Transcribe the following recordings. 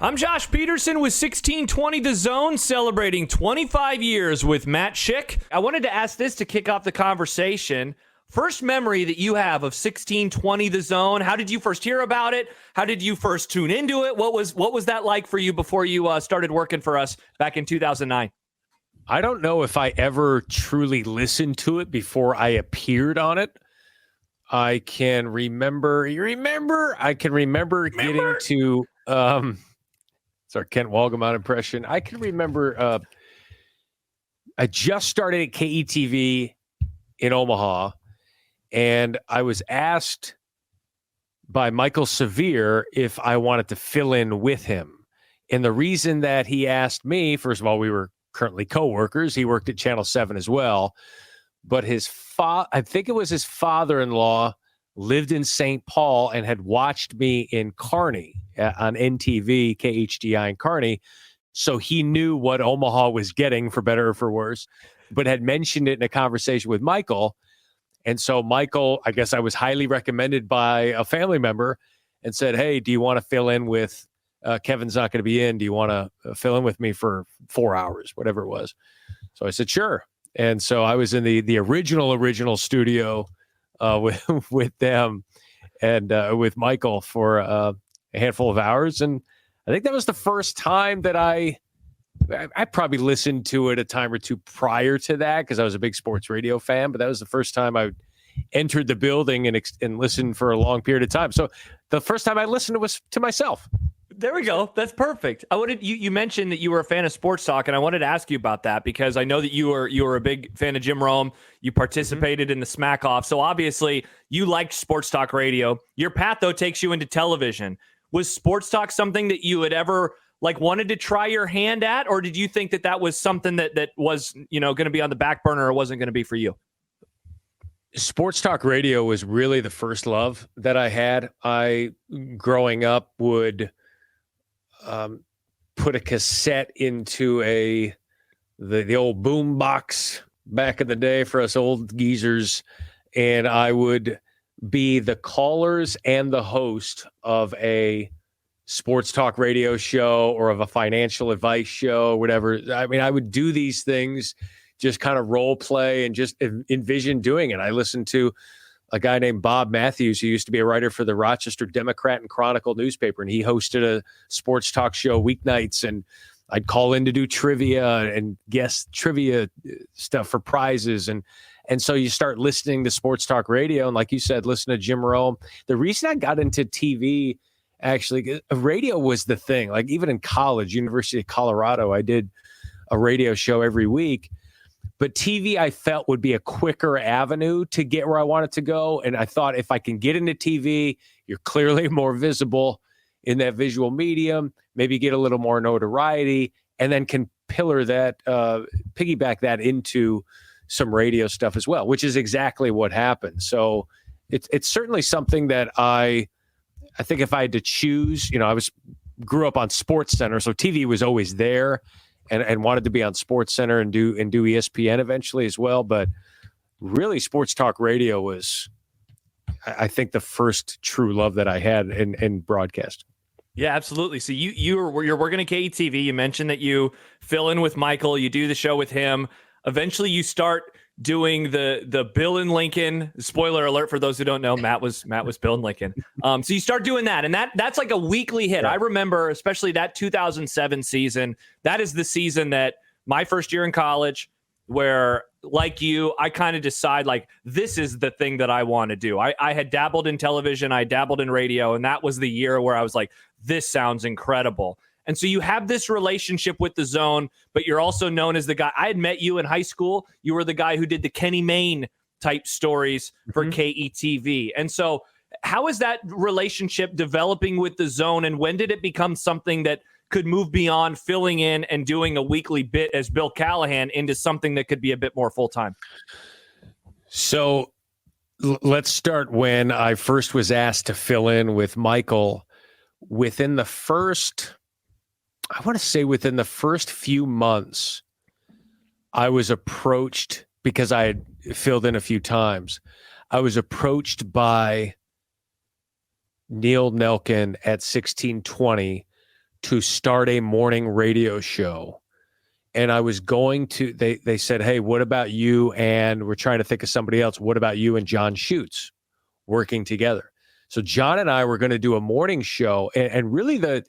I'm Josh Peterson with 1620 The Zone, celebrating 25 years with Matt Schick. I wanted to ask this to kick off the conversation. First memory that you have of 1620 The Zone, how did you first hear about it? How did you first tune into it? What was that like for you before you started working for us back in 2009? I don't know if I ever truly listened to it before I appeared on it. I can remember, getting to, it's our Kent Walgamon impression. I can remember, I just started at KETV in Omaha, and I was asked by Michael Severe if I wanted to fill in with him. And the reason that he asked me, first of all, we were currently co-workers. He worked at Channel 7 as well. But I think it was his father-in-law, lived in St. Paul and had watched me in Kearney on NTV, KHDI in Kearney. So he knew what Omaha was getting, for better or for worse, but had mentioned it in a conversation with Michael. And so Michael, I guess I was highly recommended by a family member and said, hey, do you want to fill in with Kevin's not going to be in. Do you want to fill in with me for 4 hours, whatever it was? So I said, sure. And so I was in the original studio with them and with Michael for a handful of hours. And I think that was the first time that I probably listened to it a time or two prior to that because I was a big sports radio fan. But that was the first time I entered the building and listened for a long period of time. So the first time I listened was to myself. There we go. That's perfect. You mentioned that you were a fan of sports talk, and I wanted to ask you about that because I know that you were a big fan of Jim Rome. You participated in the Smack Off, so obviously you liked sports talk radio. Your path though takes you into television. Was sports talk something that you had ever wanted to try your hand at, or did you think that was something that was going to be on the back burner or wasn't going to be for you? Sports talk radio was really the first love that I had. I growing up would put a cassette into the old boom box back in the day for us old geezers, and I would be the callers and the host of a sports talk radio show or of a financial advice show, whatever. I mean, I would do these things, just kind of role play and just envision doing it. I listened to a guy named Bob Matthews, who used to be a writer for the Rochester Democrat and Chronicle newspaper, and he hosted a sports talk show weeknights, and I'd call in to do trivia and guest trivia stuff for prizes. And so you start listening to sports talk radio, and like you said, listen to Jim Rome. The reason I got into TV, actually, radio was the thing. Like even in college, University of Colorado, I did a radio show every week. But TV, I felt, would be a quicker avenue to get where I wanted to go. And I thought if I can get into TV, you're clearly more visible in that visual medium, maybe get a little more notoriety, and then can piggyback that into some radio stuff as well, which is exactly what happened. So it's certainly something that I think if I had to choose, grew up on Sports Center, so TV was always there. And wanted to be on Sports Center and do ESPN eventually as well. But really, sports talk radio was, I think, the first true love that I had in broadcast. Yeah, absolutely. So you're working at KETV. You mentioned that you fill in with Michael. You do the show with him. Eventually, you start doing the Bill and Lincoln. Spoiler alert for those who don't know, Matt was Bill and Lincoln. So you start doing that, and that's like a weekly hit. Yeah. I remember, especially that 2007 season. That is the season that my first year in college, where like you, I kind of decide this is the thing that I want to do. I had dabbled in television, I dabbled in radio, and that was the year where I was like, this sounds incredible. And so you have this relationship with the Zone, but you're also known as the guy. I had met you in high school. You were the guy who did the Kenny Mayne type stories for KETV. And so how is that relationship developing with the Zone, and when did it become something that could move beyond filling in and doing a weekly bit as Bill Callahan into something that could be a bit more full-time? So let's start when I first was asked to fill in with Michael. Within the first few months, I was approached, because I had filled in a few times, I was approached by Neil Nelkin at 1620 to start a morning radio show. And I was going to, they said, hey, what about you? And we're trying to think of somebody else. What about you and John Schutz working together? So John and I were going to do a morning show, and really the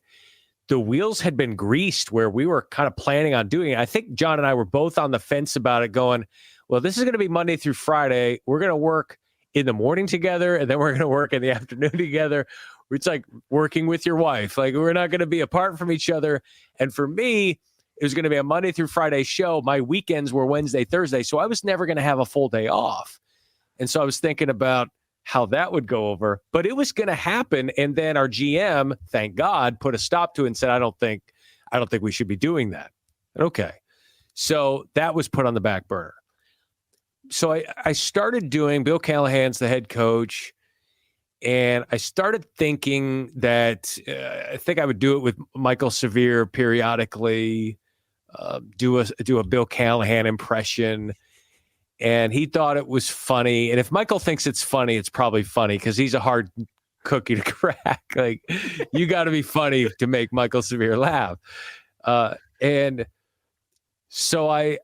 wheels had been greased where we were kind of planning on doing it. I think John and I were both on the fence about it, going, well, this is going to be Monday through Friday. We're going to work in the morning together, and then we're going to work in the afternoon together. It's like working with your wife. Like, we're not going to be apart from each other. And for me, it was going to be a Monday through Friday show. My weekends were Wednesday, Thursday. So I was never going to have a full day off. And so I was thinking about how that would go over, but it was going to happen. And then our GM, thank God, put a stop to it and said, I don't think we should be doing that. Okay. So that was put on the back burner. So I started doing, Bill Callahan's the head coach, and I started thinking that I think I would do it with Michael Severe periodically, do a Bill Callahan impression. And he thought it was funny. And if Michael thinks it's funny, it's probably funny because he's a hard cookie to crack. Like, you got to be funny to make Michael Severe laugh. And so I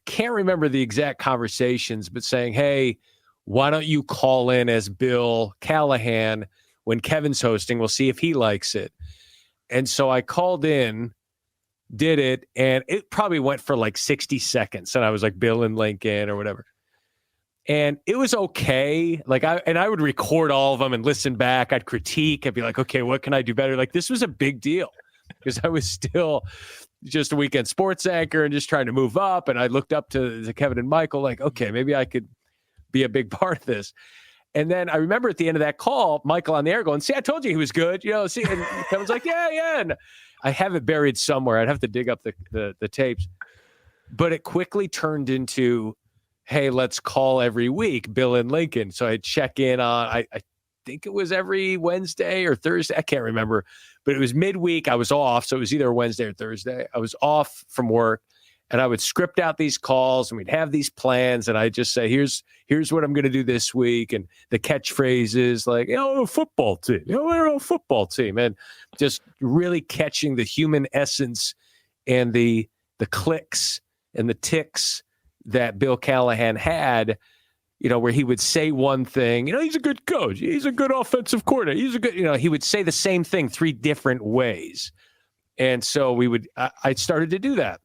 can't remember the exact conversations, but saying, hey, why don't you call in as Bill Callahan when Kevin's hosting? We'll see if he likes it. And so I called in, did it, and it probably went for like 60 seconds. And I was like Bill and Lincoln or whatever. And it was okay. Like, I would record all of them and listen back. I'd critique. I'd be like, okay, what can I do better? Like, this was a big deal because I was still just a weekend sports anchor and just trying to move up. And I looked up to Kevin and Michael like, okay, maybe I could be a big part of this. And then I remember at the end of that call, Michael on the air going, see, I told you he was good. See, and Kevin's like, yeah. And I have it buried somewhere. I'd have to dig up the tapes. But it quickly turned into, hey, let's call every week, Bill and Lincoln. So I'd check in on, I think it was every Wednesday or Thursday. I can't remember. But it was midweek. I was off. So it was either Wednesday or Thursday. I was off from work. And I would script out these calls, and we'd have these plans, and I'd just say, here's what I'm going to do this week, and the catchphrases like, a football team, we're a football team, and just really catching the human essence and the clicks and the ticks that Bill Callahan had, where he would say one thing, he's a good coach, he's a good offensive coordinator, he's a good, he would say the same thing 3 different ways. And so I started to do that.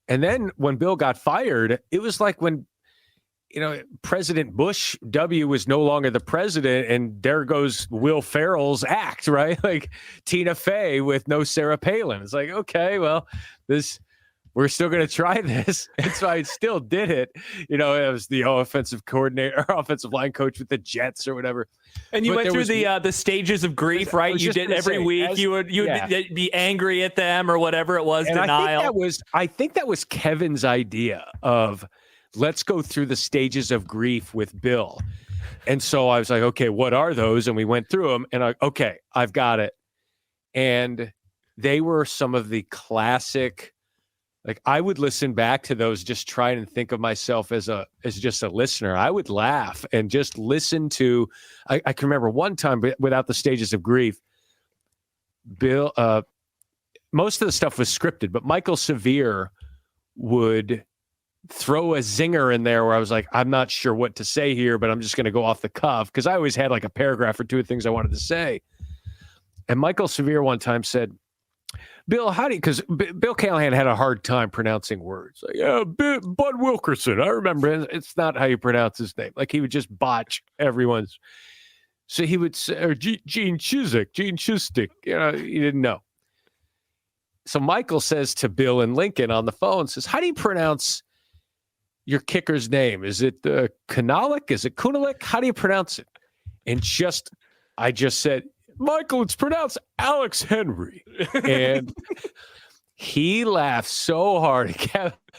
And then when Bill got fired, it was like when, President Bush W was no longer the president, and there goes Will Ferrell's act, right? Like Tina Fey with no Sarah Palin. It's like, okay, well, we're still going to try this. And so I still did it. It was the offensive coordinator, offensive line coach with the Jets or whatever. And you went through the stages of grief, right? You did every week. You would be angry at them or whatever it was, and denial. I think that was Kevin's idea of, let's go through the stages of grief with Bill. And so I was like, okay, what are those? And we went through them, and I've got it. And they were some of the classic. Like, I would listen back to those, just trying to think of myself as just a listener. I would laugh and just listen to. I can remember one time, but without the stages of grief, Bill. Most of the stuff was scripted, but Michael Severe would throw a zinger in there where I was like, I'm not sure what to say here, but I'm just going to go off the cuff because I always had like a paragraph or 2 of things I wanted to say. And Michael Severe one time said, Bill, because Bill Callahan had a hard time pronouncing words. Like, Bud Wilkerson. I remember it's not how you pronounce his name. Like, he would just botch everyone's. So he would say, or Gene Chiswick, he didn't know. So Michael says to Bill and Lincoln on the phone, says, how do you pronounce your kicker's name? Is it Kunalik? Is it Kunalik? How do you pronounce it? And I just said, Michael, it's pronounced Alex Henry. And he laughed so hard.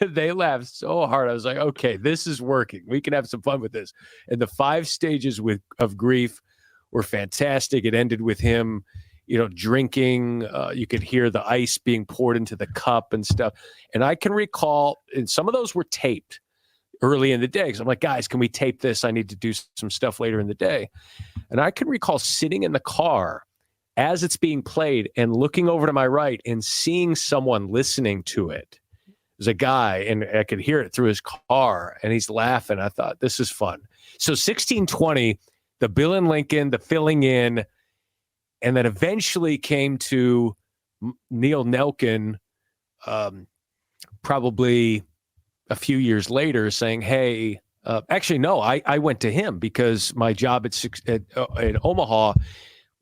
They laughed so hard. I was like, okay, this is working. We can have some fun with this. And the 5 stages of grief were fantastic. It ended with him, drinking. You could hear the ice being poured into the cup and stuff. And I can recall, and some of those were taped early in the day, because I'm like, guys, can we tape this? I need to do some stuff later in the day. And I can recall sitting in the car as it's being played and looking over to my right and seeing someone listening to it. There's a guy, and I could hear it through his car, and he's laughing. I thought, this is fun. So 1620, the Bill and Lincoln, the filling in, and then eventually came to Neil Nelkin, probably a few years later, saying, hey, actually, no, I went to him because my job in Omaha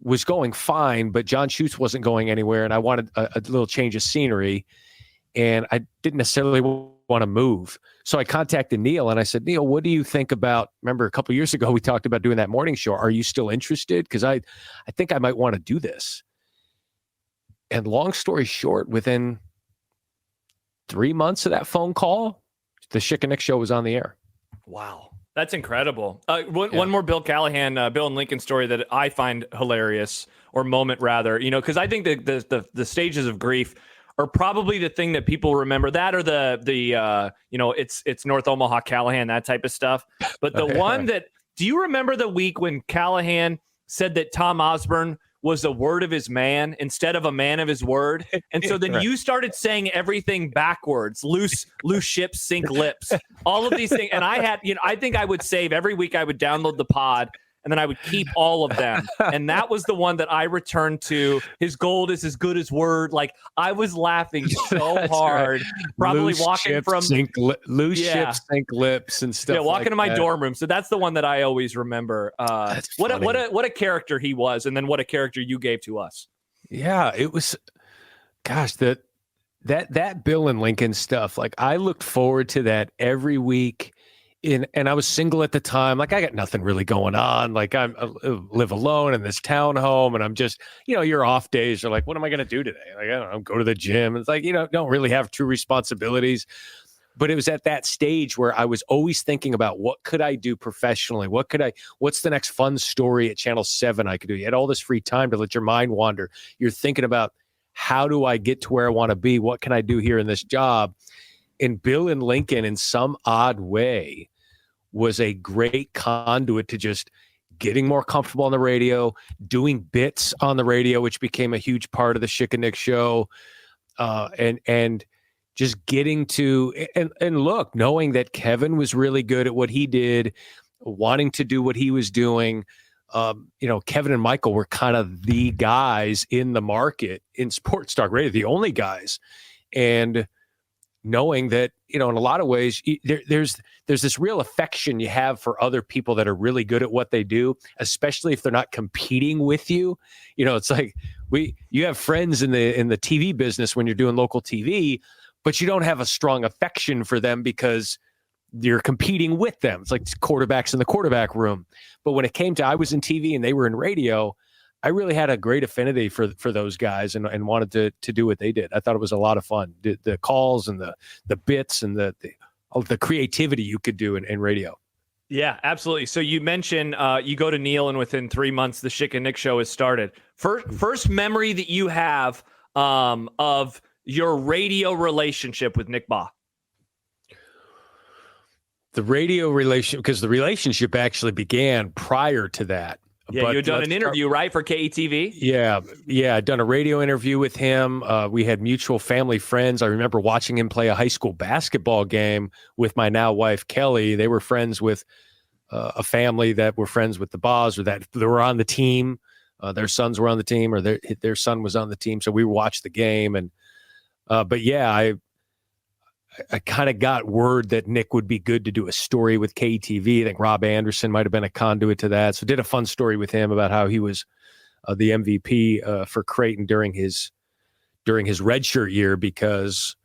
was going fine, but John Schutz wasn't going anywhere, and I wanted a little change of scenery. And I didn't necessarily want to move. So I contacted Neil and I said, Neil, what do you think about, remember a couple of years ago, we talked about doing that morning show. Are you still interested? Because I think I might want to do this. And long story short, within 3 months of that phone call, the Schick and Nick show was on the air. Wow. That's incredible. One more Bill Callahan, Bill and Lincoln story that I find hilarious, or moment rather, because I think the stages of grief are probably the thing that people remember, that or the it's North Omaha Callahan, that type of stuff. But the one that, do you remember the week when Callahan said that Tomosbor was a word of his man instead of a man of his word? And so then you started saying everything backwards, loose ships sink lips, all of these things. And I had, I think I would save every week. I would download the pod, and then I would keep all of them. And that was the one that I returned to. His gold is as good as word. Like, I was laughing so hard, probably loose walking ships from ships sink lips and stuff. Yeah, walking like to my that. dorm room. So that's the one that I always remember. What a character he was, and then what a character you gave to us. Yeah, it was. Gosh, that Bill and Lincoln stuff. Like, I looked forward to that every week. And I was single at the time. Like, I got nothing really going on. Like, I live alone in this townhome, and I'm just, your off days are like, what am I going to do today? Like, I don't know, go to the gym. It's like, don't really have true responsibilities. But it was at that stage where I was always thinking about, what could I do professionally? What's the next fun story at Channel 7 I could do? You had all this free time to let your mind wander. You're thinking about, how do I get to where I want to be? What can I do here in this job? And Bill and Lincoln, in some odd way, was a great conduit to just getting more comfortable on the radio, doing bits on the radio, which became a huge part of the Schick and Nick show, and just getting to and look, knowing that Kevin was really good at what he did, wanting to do what he was doing. Kevin and Michael were kind of the guys in the market in sports talk radio, the only guys, and knowing that, in a lot of ways, there's this real affection you have for other people that are really good at what they do, especially if they're not competing with you. It's like you have friends in the TV business when you're doing local TV, but you don't have a strong affection for them because you're competing with them. It's like quarterbacks in the quarterback room. But when it came to, I was in TV and they were in radio, I really had a great affinity for those guys and wanted to do what they did. I thought it was a lot of fun. The calls and the bits and the creativity you could do in radio. Yeah, absolutely. So you mentioned you go to Neil, and within 3 months, the Schick and Nick show has started. First memory that you have of your radio relationship with Nick Bahe. The radio relationship, because the relationship actually began prior to that. Yeah, but you had done an interview, right, for KETV? Yeah, I'd done a radio interview with him. We had mutual family friends. I remember watching him play a high school basketball game with my now wife, Kelly. They were friends with a family that were friends with the Bahes, or that they were on the team. Their sons were on the team, or their son was on the team. So we watched the game. And but yeah, I kind of got word that Nick would be good to do a story with KTV. I think Rob Anderson might have been a conduit to that. So did a fun story with him about how he was the MVP for Creighton during his redshirt year, because,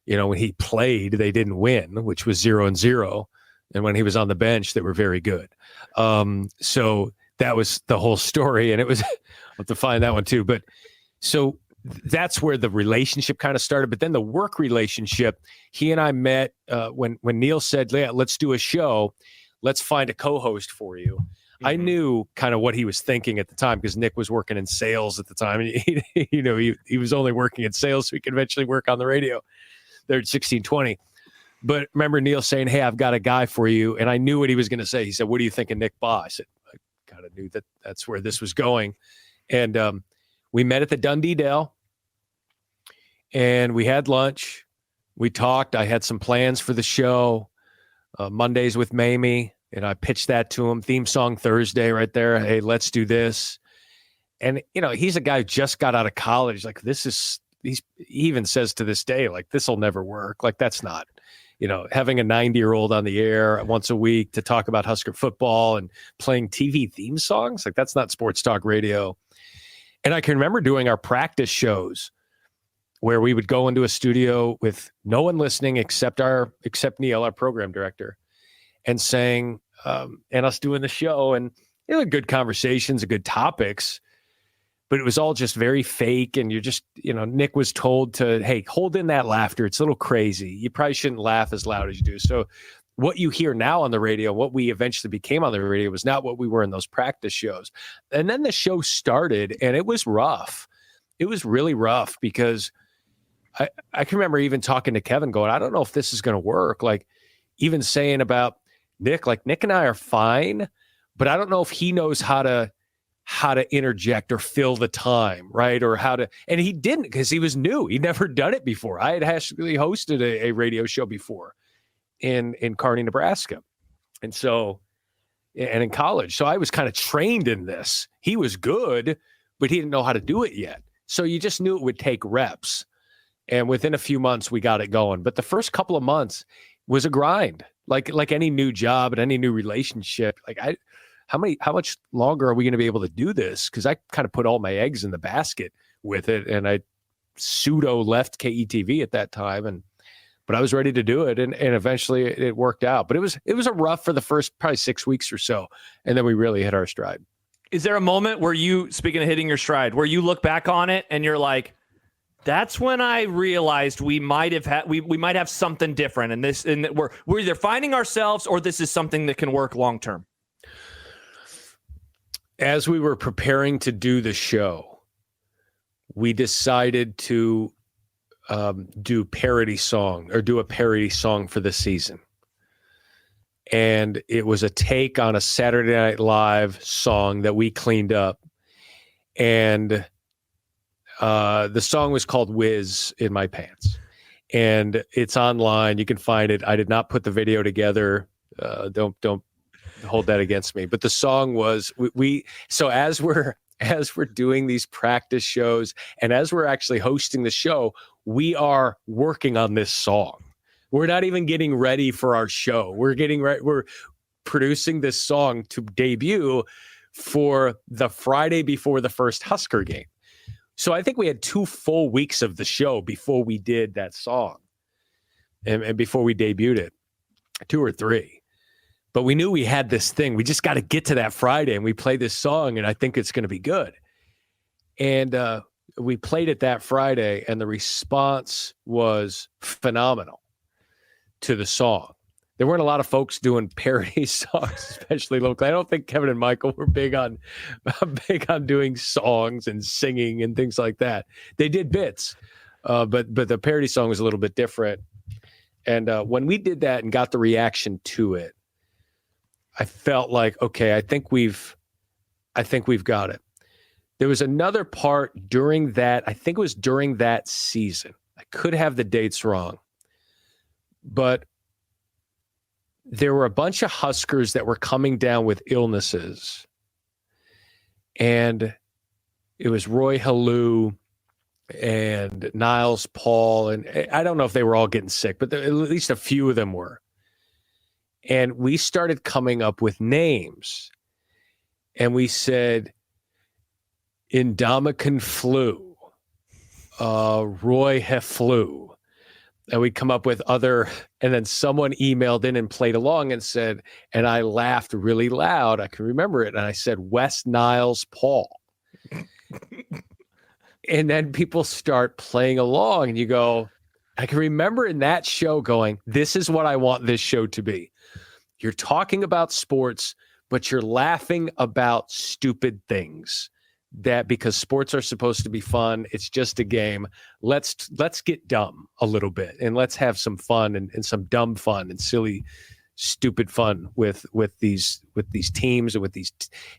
when he played, they didn't win, which was 0-0. And when he was on the bench, they were very good. So that was the whole story. And it was, I'll have to find that one too. But so that's where the relationship kind of started. But then the work relationship, he and I met when Neil said, yeah, let's do a show. Let's find a co-host for you. Mm-hmm. I knew kind of what he was thinking at the time, because Nick was working in sales at the time. And he was only working in sales, so he could eventually work on the radio there at 1620. But remember Neil saying, hey, I've got a guy for you. And I knew what he was going to say. He said, what do you think of Nick Bahe? I said, I kind of knew that's where this was going. And we met at the Dundee Dell, and we had lunch. We talked. I had some plans for the show, Mondays with Mamie, and I pitched that to him. Theme song Thursday right there. Hey, let's do this. And, he's a guy who just got out of college. Like, he even says to this day, like, this will never work. Like, that's not, having a 90-year-old on the air once a week to talk about Husker football and playing TV theme songs. Like, that's not sports talk radio. And I can remember doing our practice shows where we would go into a studio with no one listening except Neil, our program director, and saying, and us doing the show. And good conversations and good topics. But it was all just very fake. And you're just, Nick was told to, hey, hold in that laughter. It's a little crazy. You probably shouldn't laugh as loud as you do. So what you hear now on the radio, what we eventually became on the radio, was not what we were in those practice shows. And then the show started, and it was rough. It was really rough because I can remember even talking to Kevin going, I don't know if this is going to work. Like, even saying about Nick, like, Nick and I are fine, but I don't know if he knows how to interject or fill the time, right? Or and he didn't, because he was new. He'd never done it before. I had actually hosted a radio show before in Kearney, Nebraska. And in college. So I was kind of trained in this. He was good, but he didn't know how to do it yet. So you just knew it would take reps. And within a few months, we got it going. But the first couple of months was a grind, like any new job and any new relationship. Like, how much longer are we going to be able to do this? Because I kind of put all my eggs in the basket with it, and I pseudo left KETV at that time, but I was ready to do it, and eventually it worked out. But it was a rough for the first probably 6 weeks or so, and then we really hit our stride. Is there a moment where you, speaking of hitting your stride, where you look back on it and you're like, that's when I realized we might have something different, and we're either finding ourselves or this is something that can work long term? As we were preparing to do the show, we decided to do a parody song for the season. And it was a take on a Saturday Night Live song that we cleaned up. And the song was called Whiz in My Pants. And it's online. You can find it. I did not put the video together. Don't hold that against me. But the song was so as we're doing these practice shows and as we're actually hosting the show, we are working on this song. We're not even getting ready for our show. We're producing this song to debut for the Friday before the first Husker game. So I think we had 2 full weeks of the show before we did that song and before we debuted it, 2 or 3. But we knew we had this thing. We just got to get to that Friday, and we play this song, and I think it's going to be good. And we played it that Friday, and the response was phenomenal to the song. There weren't a lot of folks doing parody songs, especially locally. I don't think Kevin and Michael were big on doing songs and singing and things like that. They did bits, but the parody song was a little bit different. And when we did that and got the reaction to it, I felt like, okay, I think we've got it. There was another part during that, I think it was during that season. I could have the dates wrong, but there were a bunch of Huskers that were coming down with illnesses. And it was Roy Halou and Niles Paul. And I don't know if they were all getting sick, but at least a few of them were. And we started coming up with names. And we said, Indomitian Flu, Roy Heflu. And we'd come up with other, and then someone emailed in and played along and said, and I laughed really loud. I can remember it. And I said, West Niles Paul. And then people start playing along and you go, I can remember in that show going, this is what I want this show to be. You're talking about sports, but you're laughing about stupid things. That because sports are supposed to be fun, it's just a game. Let's get dumb a little bit and let's have some fun and some dumb fun and silly, stupid fun with these teams and with these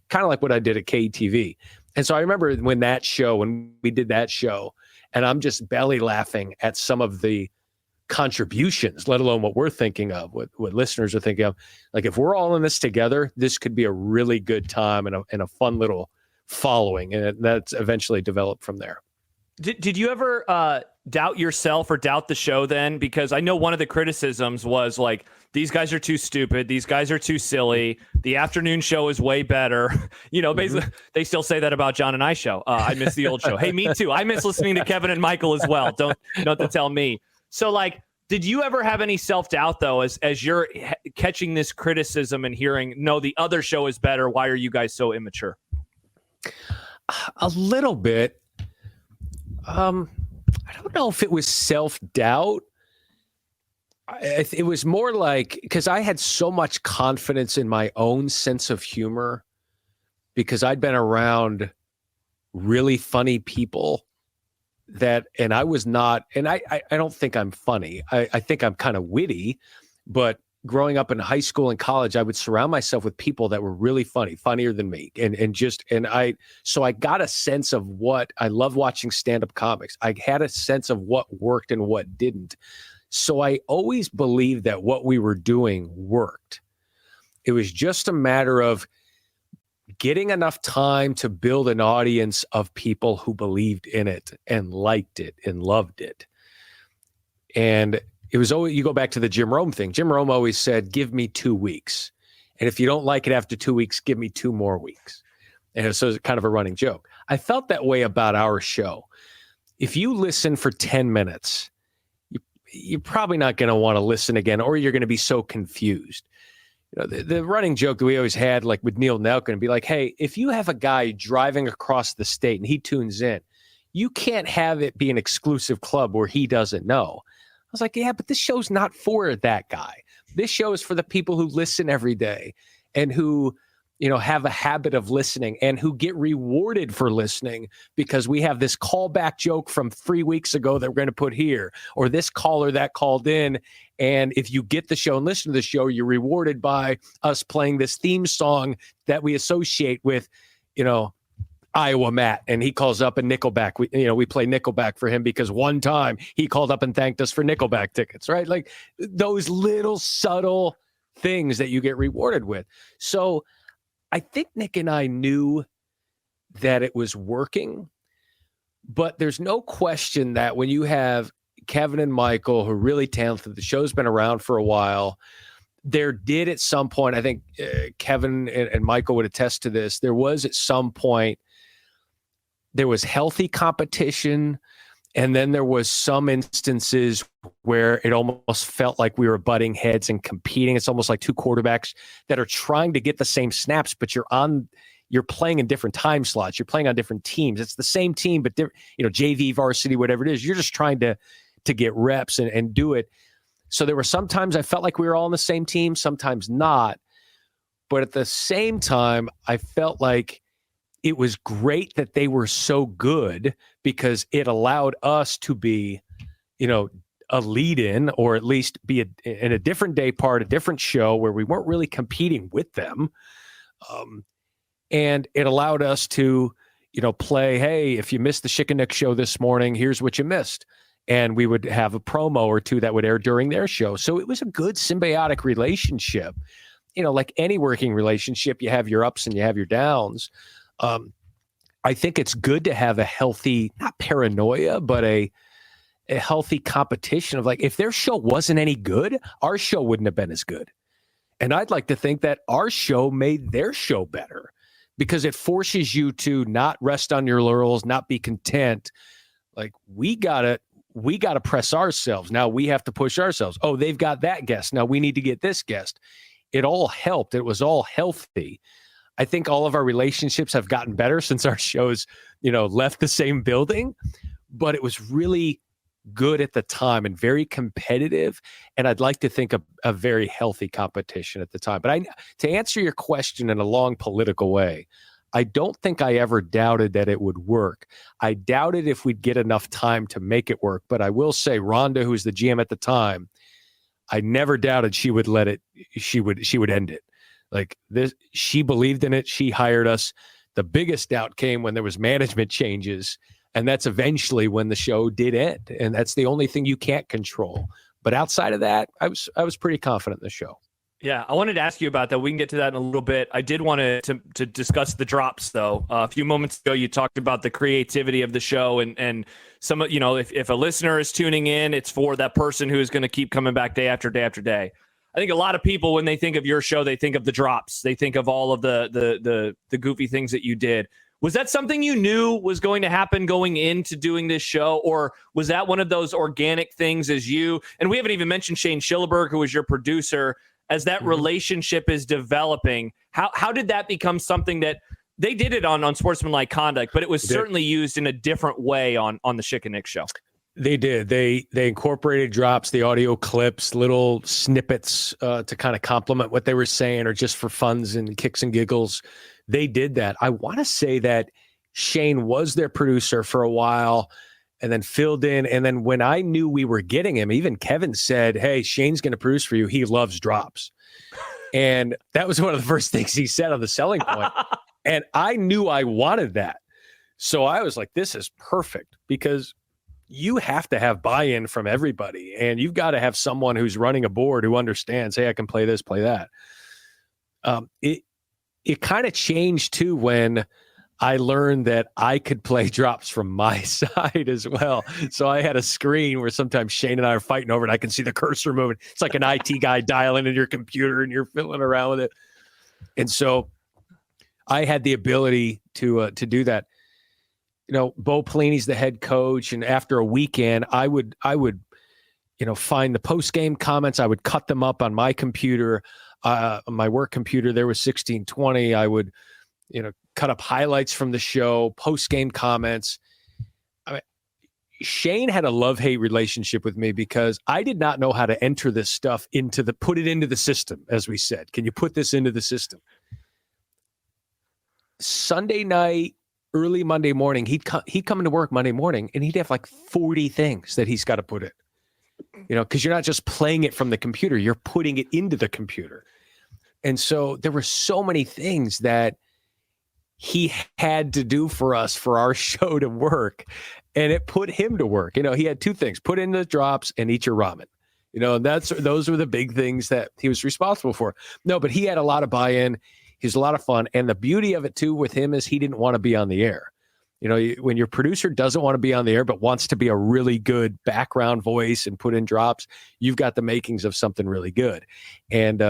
kind of like what I did at KTV. And so I remember when we did that show, and I'm just belly laughing at some of the contributions, let alone what we're thinking of, what listeners are thinking of. Like, if we're all in this together, this could be a really good time and a fun little following. And that's eventually developed from there. Did you ever doubt yourself or doubt the show then? Because I know one of the criticisms was like, these guys are too stupid. These guys are too silly. The afternoon show is way better. Basically, They still say that about John and I show. I miss the old show. Hey, me too. I miss listening to Kevin and Michael as well. Don't to tell me. So, like, did you ever have any self-doubt, though, as you're catching this criticism and hearing, no, the other show is better. Why are you guys so immature? A little bit. I don't know if it was self-doubt. It was more like, because I had so much confidence in my own sense of humor, because I'd been around really funny people and I was not, and I don't think I'm funny. I think I'm kind of witty, but growing up in high school and college, I would surround myself with people that were really funny, funnier than me. So I got a sense of I love watching stand-up comics. I had a sense of what worked and what didn't. So I always believed that what we were doing worked. It was just a matter of getting enough time to build an audience of people who believed in it and liked it and loved it. And it was always, you go back to the Jim Rome thing. Jim Rome always said, give me 2 weeks. And if you don't like it after 2 weeks, give me 2 more weeks. And so it's kind of a running joke. I felt that way about our show. If you listen for 10 minutes, you're probably not going to want to listen again, or you're going to be so confused. The running joke that we always had, like with Neil Nelkin, would be like, hey, if you have a guy driving across the state and he tunes in, you can't have it be an exclusive club where he doesn't know. I was like, yeah, but this show's not for that guy. This show is for the people who listen every day and who, have a habit of listening and who get rewarded for listening, because we have this callback joke from 3 weeks ago that we're going to put here, or this caller that called in. And if you get the show and listen to the show, you're rewarded by us playing this theme song that we associate with, Iowa Matt, and he calls up a Nickelback. We play Nickelback for him because one time he called up and thanked us for Nickelback tickets, right? Like those little subtle things that you get rewarded with. So I think Nick and I knew that it was working, but there's no question that when you have Kevin and Michael, who are really talented, the show's been around for a while, there did at some point, I think Kevin and Michael would attest to this, there was at some point, there was healthy competition, and then there was some instances where it almost felt like we were butting heads and competing. It's almost like two quarterbacks that are trying to get the same snaps, but you're playing in different time slots. You're playing on different teams. It's the same team, but JV, varsity, whatever it is. You're just trying to get reps and do it. So there were sometimes I felt like we were all on the same team, sometimes not. But at the same time, I felt like it was great that they were so good, because it allowed us to be, a lead-in, or at least be in a different day part, a different show where we weren't really competing with them. And it allowed us to, play, hey, if you missed the Schick and Nick show this morning, here's what you missed. And we would have a promo or two that would air during their show. So it was a good symbiotic relationship. Like any working relationship, you have your ups and you have your downs. I think it's good to have a healthy, not paranoia, but a healthy competition of, like, if their show wasn't any good, our show wouldn't have been as good. And I'd like to think that our show made their show better, because it forces you to not rest on your laurels, not be content. Like, we gotta press ourselves. Now we have to push ourselves. Oh, they've got that guest. Now we need to get this guest. It all helped. It was all healthy. I think all of our relationships have gotten better since our shows, left the same building, but it was really good at the time and very competitive. And I'd like to think a very healthy competition at the time. But to answer your question in a long political way, I don't think I ever doubted that it would work. I doubted if we'd get enough time to make it work. But I will say, Rhonda, who was the GM at the time, I never doubted she would let it. She would end it. Like this, she believed in it. She hired us The biggest doubt came when there was management changes, and that's eventually when the show did end. And that's the only thing you can't control. But outside of that, I was pretty confident in the show. Yeah, I wanted to ask you about that. We can get to that in a little bit. I did want to discuss the drops, though. A few moments ago, you talked about the creativity of the show, and some, if a listener is tuning in, it's for that person who is going to keep coming back day after day after day. I think a lot of people, when they think of your show, they think of the drops. They think of all of the goofy things that you did. Was that something you knew was going to happen going into doing this show, or was that one of those organic things as you? And we haven't even mentioned Shane Schillerberg, who was your producer. As that relationship is developing, how did that become something that they did it on Sportsmanlike Conduct, but it was certainly used in a different way on the Schick and Nick show? They did. They incorporated drops, the audio clips, little snippets to kind of complement what they were saying, or just for funs and kicks and giggles. They did that. I want to say that Shane was their producer for a while, and then filled in. And then when I knew we were getting him, even Kevin said, "Hey, Shane's going to produce for you. He loves drops." And that was one of the first things he said on the selling point. And I knew I wanted that. So I was like, this is perfect, because you have to have buy-in from everybody. And you've got to have someone who's running a board who understands, hey, I can play this, play that. It kind of changed too when I learned that I could play drops from my side as well. So I had a screen where sometimes Shane and I are fighting over it. I can see the cursor moving. It's like an IT guy dialing in your computer and you're fiddling around with it. And so I had the ability to do that. Bo Pelini's the head coach, and after a weekend, I would find the post-game comments. I would cut them up on my computer, my work computer. There was 1620. I would cut up highlights from the show, post-game comments. I mean, Shane had a love-hate relationship with me because I did not know how to enter this stuff put it into the system, as we said. Can you put this into the system? Sunday night, early Monday morning, he'd come into work Monday morning, and he'd have like 40 things that he's got to put in. Because you're not just playing it from the computer, you're putting it into the computer. And so there were so many things that he had to do for us for our show to work, and it put him to work. He had two things: put in the drops and eat your ramen. And those were the big things that he was responsible for. No, but he had a lot of buy-in. He was a lot of fun. And the beauty of it too with him is he didn't want to be on the air. When your producer doesn't want to be on the air, but wants to be a really good background voice and put in drops, you've got the makings of something really good. And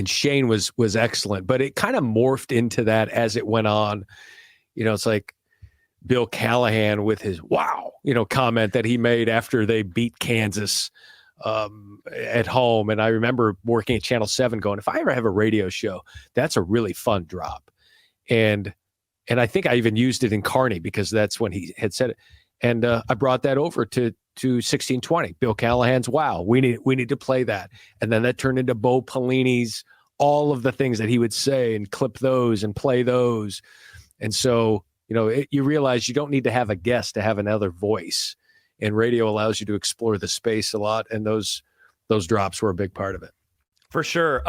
Shane was excellent, but it kind of morphed into that as it went on. It's like Bill Callahan with his wow, comment that he made after they beat Kansas at home. And I remember working at Channel 7 going, if I ever have a radio show, that's a really fun drop. And I think I even used it in Kearney because that's when he had said it. And I brought that over to 1620. Bill Callahan's wow, we need to play that. And then that turned into Bo Pelini's, all of the things that he would say, and clip those and play those. And so, you realize you don't need to have a guest to have another voice. And radio allows you to explore the space a lot. And those drops were a big part of it. For sure.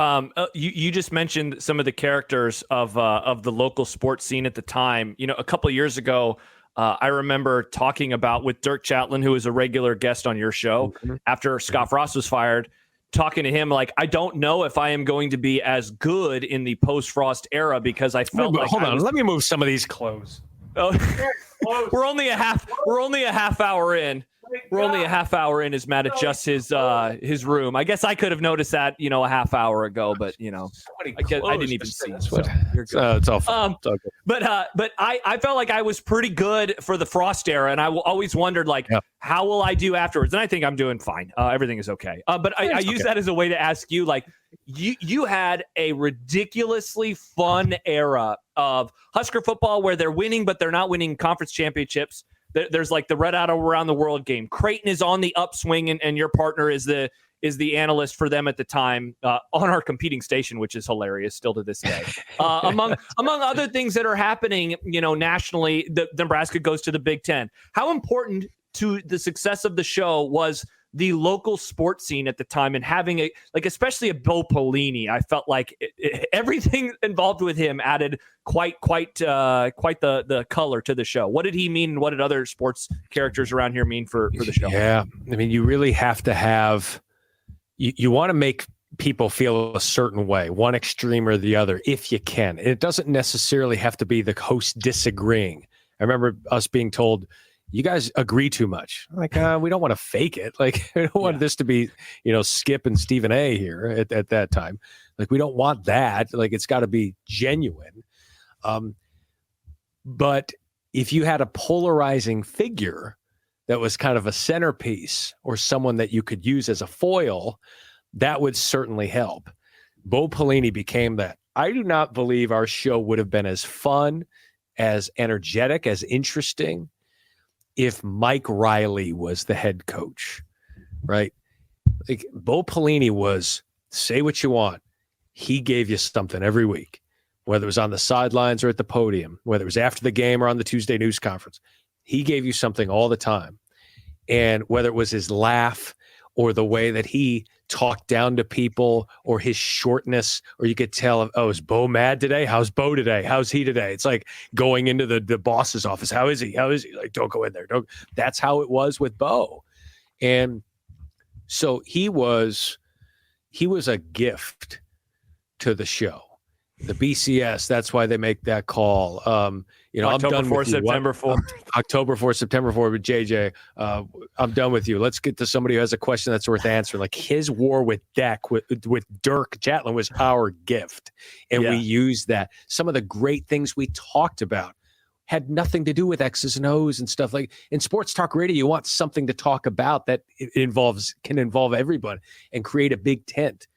You just mentioned some of the characters of the local sports scene at the time. A couple of years ago, I remember talking about with Dirk Chatelain, who was a regular guest on your show, after Scott Frost was fired, talking to him like, I don't know if I am going to be as good in the post-Frost era because I felt like. Hold on, let me move some of these clothes. Oh, we're only a half hour in. We're only a half hour in as Matt adjusts his room. I guess I could have noticed that, a half hour ago, but I didn't even see it. So it's all fun. But I felt like I was pretty good for the Frost era, and I always wondered how will I do afterwards? And I think I'm doing fine. Everything is okay. But I use that as a way to ask you, you had a ridiculously fun era of Husker football where they're winning, but they're not winning conference championships. There's like the Red Out Around the World game. Creighton is on the upswing, and your partner is the analyst for them at the time on our competing station, which is hilarious still to this day. Among other things that are happening, nationally, the Nebraska goes to the Big Ten. How important to the success of the show was the local sports scene at the time and having especially a Bo Pelini. I felt like everything involved with him added quite the color to the show. What did he mean? And what did other sports characters around here mean for the show? Yeah. I mean, you really have to have, you want to make people feel a certain way, one extreme or the other, if you can. It doesn't necessarily have to be the host disagreeing. I remember us being told, you guys agree too much. Like, we don't want to fake it. Like, we don't want this to be, Skip and Stephen A here at that time. Like, we don't want that. Like, it's got to be genuine. But if you had a polarizing figure that was kind of a centerpiece or someone that you could use as a foil, that would certainly help. Bo Pelini became that. I do not believe our show would have been as fun, as energetic, as interesting if Mike Riley was the head coach, right? Like, Bo Pelini was, say what you want. He gave you something every week, whether it was on the sidelines or at the podium, whether it was after the game or on the Tuesday news conference. He gave you something all the time. And whether it was his laugh or the way that he talked down to people or his shortness, or you could tell, oh, is Bo mad today? How's Bo today? How's he today? It's like going into the boss's office. How is he? Like, don't go in there. That's how it was with Bo. And so he was a gift to the show. The BCS, that's why they make that call. October 4th, September 4th. October 4th, September 4th with JJ. I'm done with you. Let's get to somebody who has a question that's worth answering. Like, his war with Dirk Chatelain was our gift. And we used that. Some of the great things we talked about had nothing to do with X's and O's and stuff. Like, in sports talk radio, you want something to talk about that can involve everyone and create a big tent.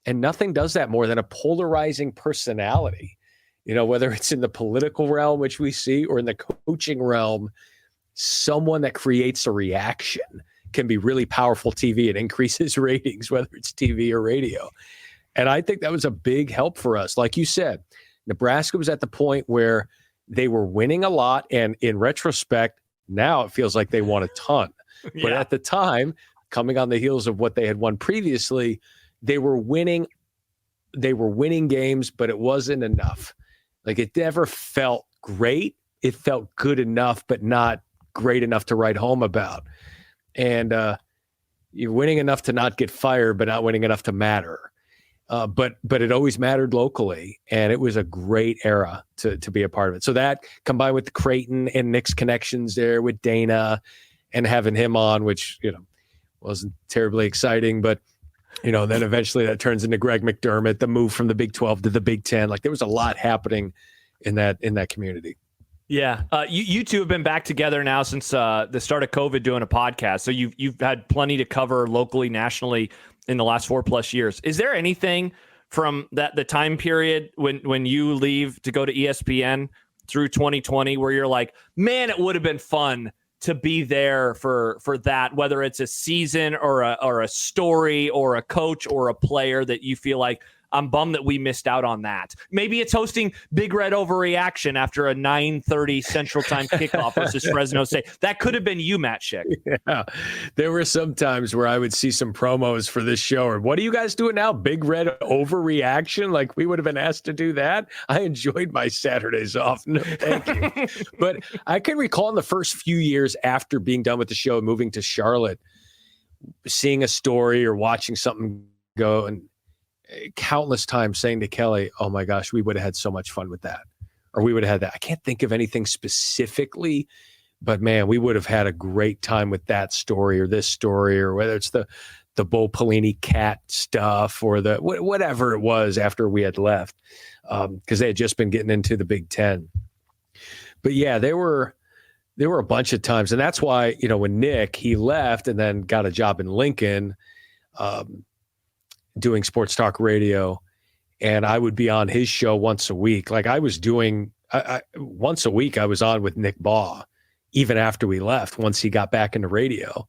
And nothing does that more than a polarizing personality, whether it's in the political realm, which we see, or in the coaching realm. Someone that creates a reaction can be really powerful TV. It increases ratings, whether it's TV or radio. And I think that was a big help for us. Like you said, Nebraska was at the point where they were winning a lot. And in retrospect, now it feels like they won a ton. But at the time, coming on the heels of what they had won previously, they were winning games, but it wasn't enough. Like, it never felt great. It felt good enough, but not great enough to write home about. And you're winning enough to not get fired, but not winning enough to matter. But it always mattered locally, and it was a great era to be a part of it. So that, combined with the Creighton and Nick's connections there with Dana and having him on, which wasn't terribly exciting, but then eventually that turns into Greg McDermott, the move from the Big 12 to the Big 10. Like, there was a lot happening in that community. Yeah. You two have been back together now since the start of COVID doing a podcast. So you've had plenty to cover locally, nationally in the last 4+ years. Is there anything from the time period when you leave to go to ESPN through 2020 where you're like, man, it would have been fun to be there for that, whether it's a season or a story or a coach or a player that you feel like, I'm bummed that we missed out on that. Maybe it's hosting Big Red Overreaction after a 9:30 Central Time kickoff versus Fresno State. That could have been you, Matt Schick. Yeah, there were some times where I would see some promos for this show, or what are you guys doing now? Big Red Overreaction? Like, we would have been asked to do that. I enjoyed my Saturdays off. No, thank you. But I can recall in the first few years after being done with the show and moving to Charlotte, seeing a story or watching something go, and countless times saying to Kelly, oh my gosh, we would have had so much fun with that. Or we would have had that. I can't think of anything specifically, but man, we would have had a great time with that story or this story, or whether it's the Bo Pelini cat stuff or the whatever it was after we had left, because they had just been getting into the Big Ten. But yeah, there were a bunch of times. And that's why, when Nick, he left and then got a job in Lincoln, doing sports talk radio, and I would be on his show once a week. Like, I was doing once a week, I was on with Nick Baugh, even after we left, once he got back into radio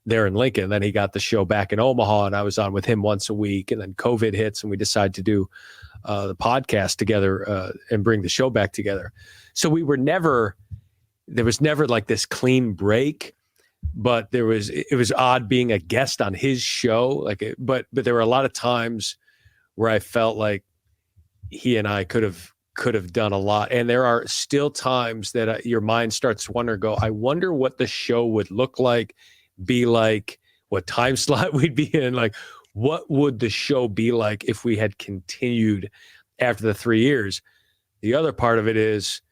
there in Lincoln. Then he got the show back in Omaha, and I was on with him once a week. And then COVID hits, and we decided to do the podcast together and bring the show back together. So there was never like this clean break. but it was odd being a guest on his show. But there were a lot of times where I felt like he and I could have done a lot. And there are still times that your mind starts to wonder, I wonder what the show would look like, be like, what time slot we'd be in. Like, what would the show be like if we had continued after the 3 years? The other part of it is,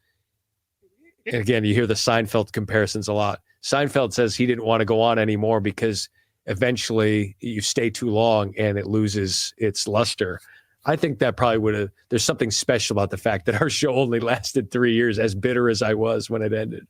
and again, you hear the Seinfeld comparisons a lot. Seinfeld says he didn't want to go on anymore because eventually you stay too long and it loses its luster. I think that probably would have, there's something special about the fact that our show only lasted 3 years, as bitter as I was when it ended.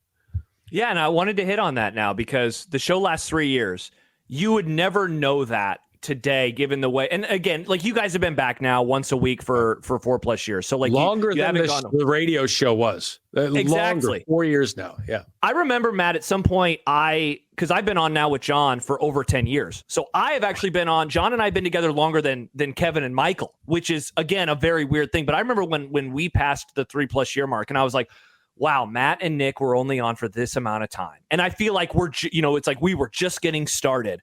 Yeah, and I wanted to hit on that now because the show lasts 3 years. You would never know that today, given the way. And again, like, you guys have been back now once a week for 4+ years. So like longer than the radio show was. Exactly. Longer, 4 years now. Yeah. I remember, Matt, at some point because I've been on now with John for over 10 years. So I have actually been on, John and I have been together longer than Kevin and Michael, which is, again, a very weird thing. But I remember when we passed the 3+ year mark, and I was like, wow, Matt and Nick were only on for this amount of time. And I feel like it's like we were just getting started.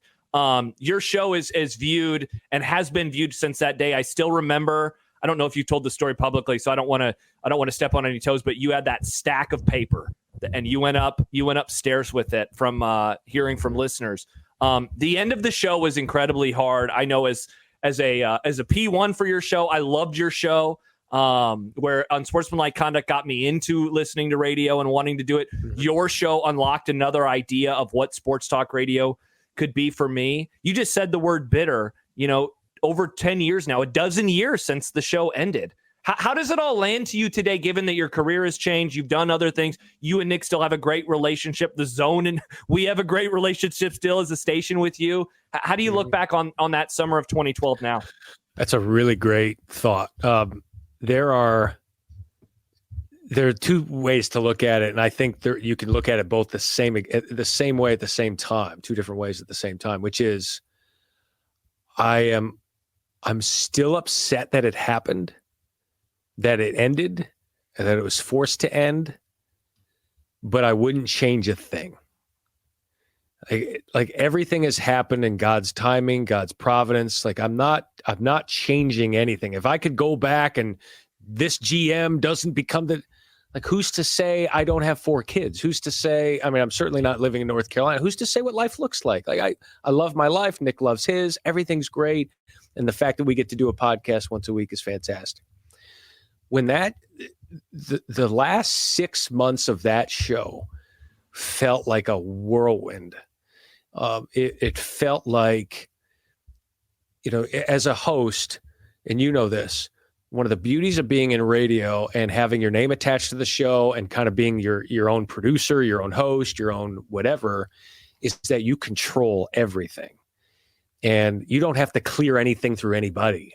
Your show is viewed and has been viewed since that day. I still remember, I don't know if you told the story publicly, so I don't want to step on any toes, but you had that stack of paper and you went upstairs with it from hearing from listeners. The end of the show was incredibly hard. I know as a P1 for your show, I loved your show. Where Unsportsmanlike Conduct got me into listening to radio and wanting to do it. Mm-hmm. Your show unlocked another idea of what sports talk radio could be for me. You just said the word bitter, over 10 years now, a dozen years since the show ended. How does it all land to you today, given that your career has changed? You've done other things. You and Nick still have a great relationship. The Zone and we have a great relationship still as a station with you. How do you look back on that summer of 2012 now? That's a really great thought. There are two ways to look at it, and I think you can look at it both the same way at the same time, two different ways at the same time, which is I'm still upset that it happened, that it ended, and that it was forced to end, but I wouldn't change a thing. Like everything has happened in God's timing, God's providence. Like I'm not changing anything. If I could go back and this GM doesn't become who's to say I don't have 4 kids? Who's to say, I'm certainly not living in North Carolina. Who's to say what life looks like? Like I love my life. Nick loves his. Everything's great. And the fact that we get to do a podcast once a week is fantastic. When the last 6 months of that show felt like a whirlwind. It felt like, as a host, and this, one of the beauties of being in radio and having your name attached to the show and kind of being your own producer, your own host, your own whatever, is that you control everything. And you don't have to clear anything through anybody.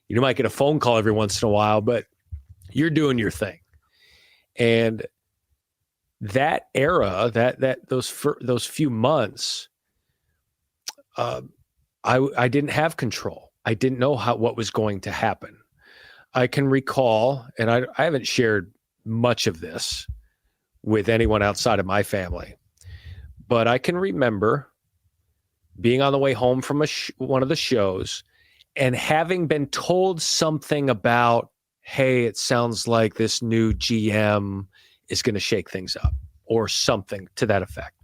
You might get a phone call every once in a while, but you're doing your thing. And that era, those few months, I didn't have control. I didn't know what was going to happen. I can recall, and I haven't shared much of this with anyone outside of my family, but I can remember being on the way home from one of the shows and having been told something about, hey, it sounds like this new GM is going to shake things up, or something to that effect.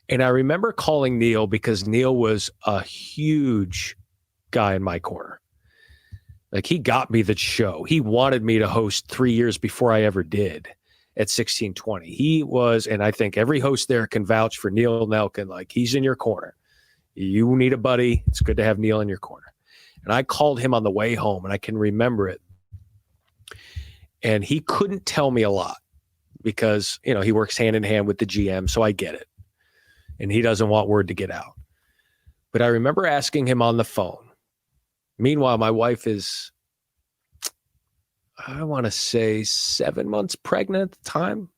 And I remember calling Neil because Neil was a huge guy in my corner. Like, he got me the show. He wanted me to host 3 years before I ever did at 1620. He was, and I think every host there can vouch for Neil Nelkin. Like, he's in your corner. You need a buddy. It's good to have Neil in your corner. And I called him on the way home, and I can remember it. And he couldn't tell me a lot because, he works hand in hand with the GM, so I get it. And he doesn't want word to get out. But I remember asking him on the phone. Meanwhile, my wife is, I want to say 7 months pregnant at the time,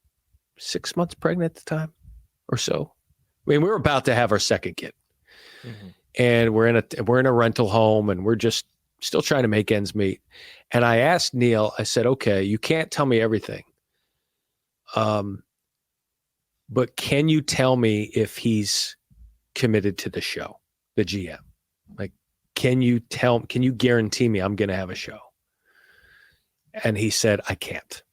6 months pregnant at the time or so. We were about to have our second kid. Mm-hmm. And we're in a rental home, and we're just still trying to make ends meet. And I asked Neil, I said, okay, you can't tell me everything. but can you tell me if he's committed to the show, the GM? Like, can you guarantee me I'm going to have a show? And he said, I can't.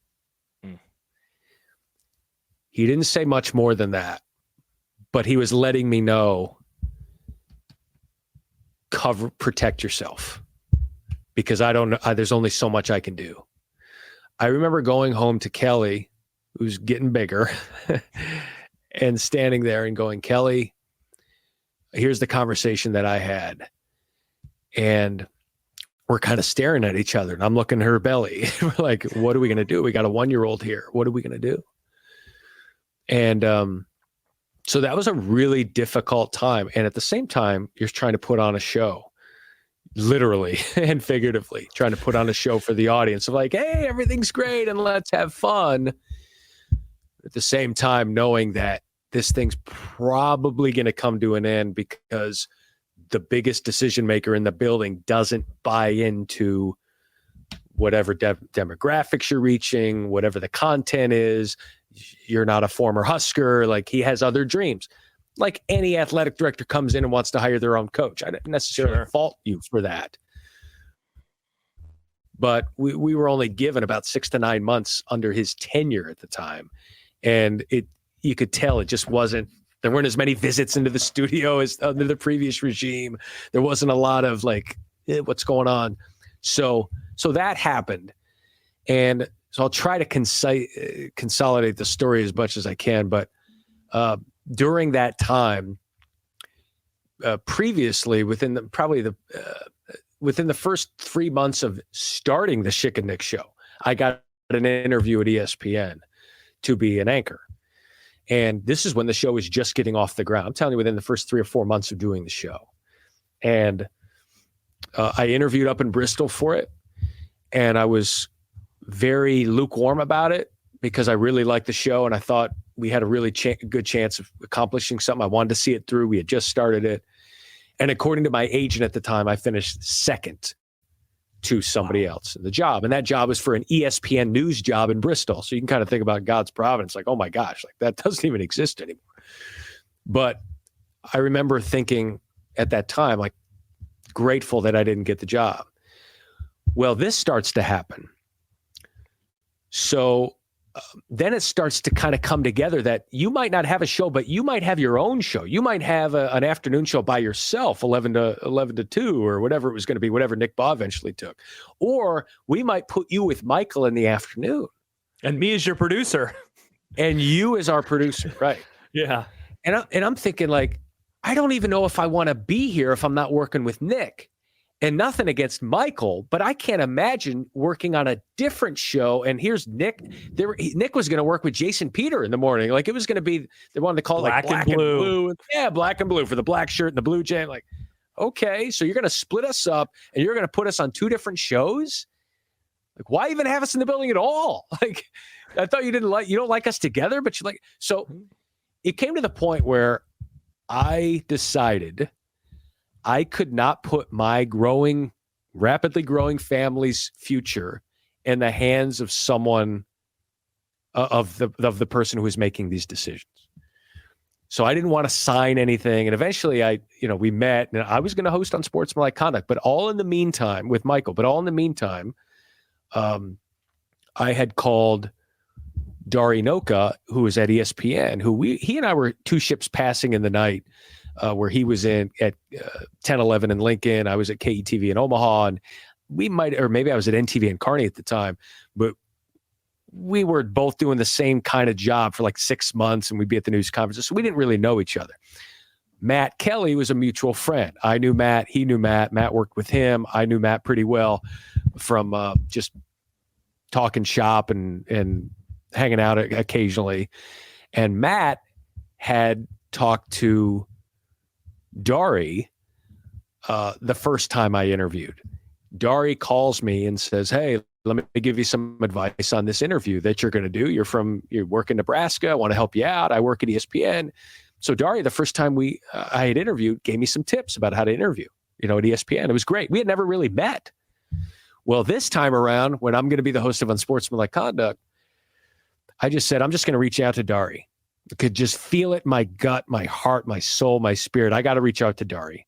He didn't say much more than that, but he was letting me know, protect yourself, because I don't know. There's only so much I can do. I remember going home to Kelly, who's getting bigger, and standing there and going, Kelly, here's the conversation that I had. And we're kind of staring at each other, and I'm looking at her belly. We're like, what are we going to do? We got a 1-year-old here. What are we going to do? And so that was a really difficult time. And at the same time, you're trying to put on a show, literally and figuratively, trying to put on a show for the audience of like, hey, everything's great and let's have fun. At the same time, knowing that this thing's probably going to come to an end because the biggest decision maker in the building doesn't buy into whatever demographics you're reaching, whatever the content is. You're not a former Husker. Like, he has other dreams. Like any athletic director comes in and wants to hire their own coach. I don't necessarily fault you for that. But we were only given about 6 to 9 months under his tenure at the time. And you could tell it just wasn't, there weren't as many visits into the studio as under the previous regime. There wasn't a lot of like, what's going on? So that happened. And so I'll try to consolidate the story as much as I can. But during that time, previously, within the first 3 months of starting the Schick and Nick show, I got an interview at ESPN to be an anchor. And this is when the show was just getting off the ground. I'm telling you, within the first 3 or 4 months of doing the show. And I interviewed up in Bristol for it. And I was very lukewarm about it because I really liked the show and I thought we had a really good chance of accomplishing something. I wanted to see it through. We had just started it. And according to my agent at the time, I finished second to somebody else in the job. And that job was for an ESPN news job in Bristol. So you can kind of think about God's providence, like, oh my gosh, like that doesn't even exist anymore. But I remember thinking at that time, like, grateful that I didn't get the job. Well, this starts to happen. So then it starts to kind of come together that you might not have a show, but you might have your own show. You might have an afternoon show by yourself, 11 to 2 or whatever it was going to be, whatever Nick Baugh eventually took. Or we might put you with Michael in the afternoon. And me as your producer. And you as our producer, right? Yeah. And I'm thinking, like, I don't even know if I want to be here if I'm not working with Nick. And nothing against Michael, but I can't imagine working on a different show. And here's Nick. Nick was going to work with Jason Peter in the morning. Like, it was going to be, they wanted to call it like black and blue. Yeah, black and blue for the black shirt and the blue jam. Like, okay, so you're going to split us up and you're going to put us on 2 different shows? Like, why even have us in the building at all? Like, I thought you don't like us together, but you like. So it came to the point where I decided I could not put my rapidly growing family's future in the hands of someone of the person who was making these decisions. So I didn't want to sign anything. And eventually we met and I was going to host on Sportsmanlike Conduct, but all in the meantime with Michael, I had called Dari Noka, who was at ESPN, he and I were 2 ships passing in the night. Where he was at 10-11 in Lincoln. I was at KETV in Omaha, and maybe I was at NTV in Kearney at the time, but we were both doing the same kind of job for like 6 months, and we'd be at the news conferences, so we didn't really know each other. Matt Kelly was a mutual friend. I knew Matt. He knew Matt. Matt worked with him. I knew Matt pretty well from just talking shop and hanging out occasionally. And Matt had talked to Dari the first time I interviewed. Dari calls me and says, hey, let me give you some advice on this interview that you're going to do. You work in Nebraska. I want to help you out. I work at ESPN. So Dari, the first time I had interviewed, gave me some tips about how to interview, at ESPN. It was great. We had never really met. Well, this time around, when I'm going to be the host of Unsportsmanlike Conduct, I just said, I'm just going to reach out to Dari. I could just feel it in my gut, my heart, my soul, my spirit. I got to reach out to Dari.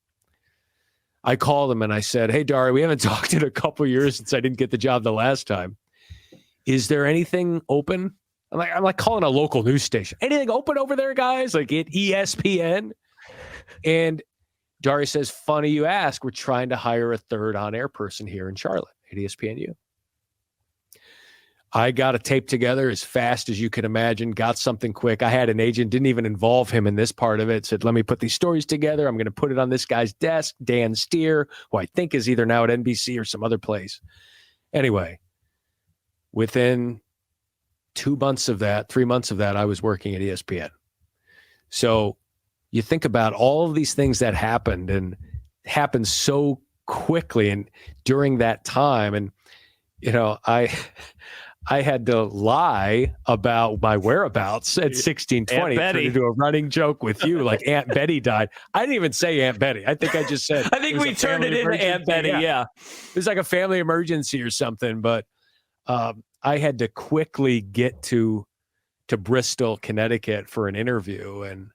I called him and I said, hey, Dari, we haven't talked in a couple of years since I didn't get the job the last time. Is there anything open? I'm like calling a local news station. Anything open over there, guys? Like at ESPN? And Dari says, funny you ask. We're trying to hire a third on-air person here in Charlotte at ESPNU. I got a tape together as fast as you can imagine, got something quick. I had an agent, didn't even involve him in this part of it, said, let me put these stories together. I'm going to put it on this guy's desk, Dan Steer, who I think is either now at NBC or some other place. Anyway, within 3 months of that, I was working at ESPN. So you think about all of these things that happened and happened so quickly and during that time. And, I had to lie about my whereabouts at 1620 to do a running joke with you, like Aunt Betty died. I didn't even say Aunt Betty. I think I just said. I think we turned it into Aunt Betty. Yeah. It was like a family emergency or something. But I had to quickly get to Bristol, Connecticut for an interview, and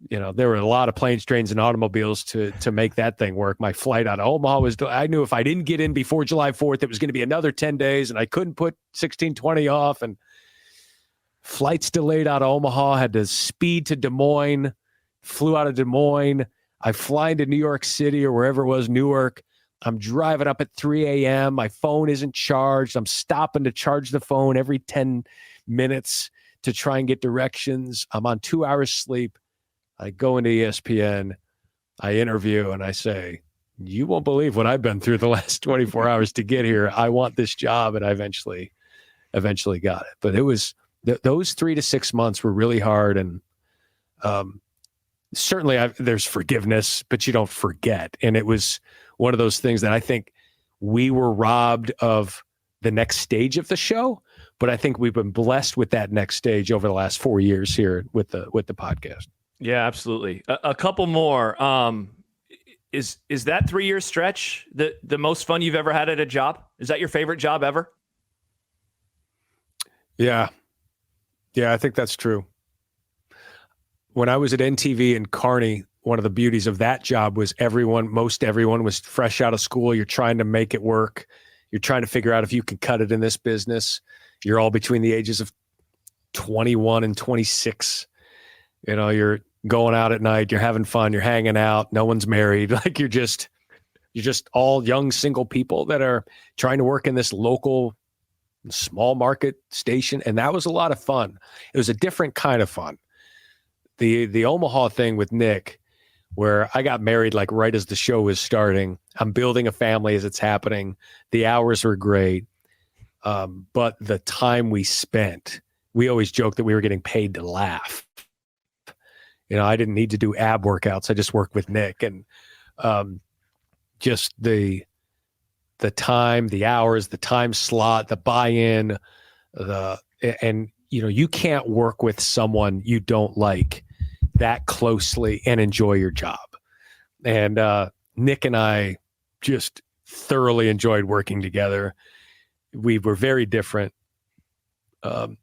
there were a lot of planes, trains, and automobiles to make that thing work. My flight out of Omaha I knew if I didn't get in before July 4th, it was going to be another 10 days, and I couldn't put 1620 off. And flights delayed out of Omaha, had to speed to Des Moines, flew out of Des Moines. I fly into New York City or wherever it was, Newark. I'm driving up at 3 a.m. My phone isn't charged. I'm stopping to charge the phone every 10 minutes to try and get directions. I'm on 2 hours sleep. I go into ESPN, I interview, and I say, you won't believe what I've been through the last 24 hours to get here. I want this job, and I eventually got it. But it was those 3 to 6 months were really hard, and certainly there's forgiveness, but you don't forget. And it was one of those things that I think we were robbed of the next stage of the show, but I think we've been blessed with that next stage over the last 4 years here with the podcast. Yeah, absolutely. A couple more. Is that 3-year stretch the most fun you've ever had at a job? Is that your favorite job ever? Yeah, I think that's true. When I was at NTV in Kearney, one of the beauties of that job was most everyone was fresh out of school. You're trying to make it work. You're trying to figure out if you can cut it in this business. You're all between the ages of 21 and 26. You're going out at night, you're having fun, you're hanging out, no one's married. Like you're just all young single people that are trying to work in this local small market station. And that was a lot of fun. It was a different kind of fun. The Omaha thing with Nick, where I got married like right as the show was starting. I'm building a family as it's happening. The hours were great. But the time we spent, we always joked that we were getting paid to laugh. I didn't need to do ab workouts. I just worked with Nick, and just the time, the hours, the time slot, the buy-in, you can't work with someone you don't like that closely and enjoy your job. And Nick and I just thoroughly enjoyed working together. We were very different.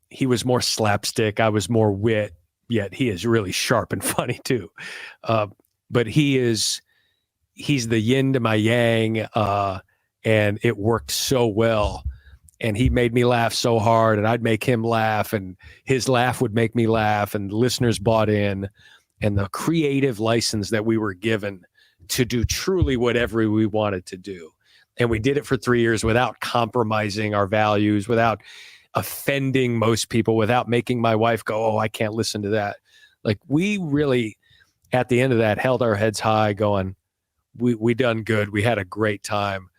He was more slapstick. I was more wit. Yet he is really sharp and funny too. But he's the yin to my yang, and it worked so well. And he made me laugh so hard, and I'd make him laugh, and his laugh would make me laugh, and listeners bought in. And the creative license that we were given to do truly whatever we wanted to do. And we did it for 3 years without compromising our values, without offending most people, without making my wife go, oh, I can't listen to that. Like we really, at the end of that, held our heads high going, we done good. We had a great time.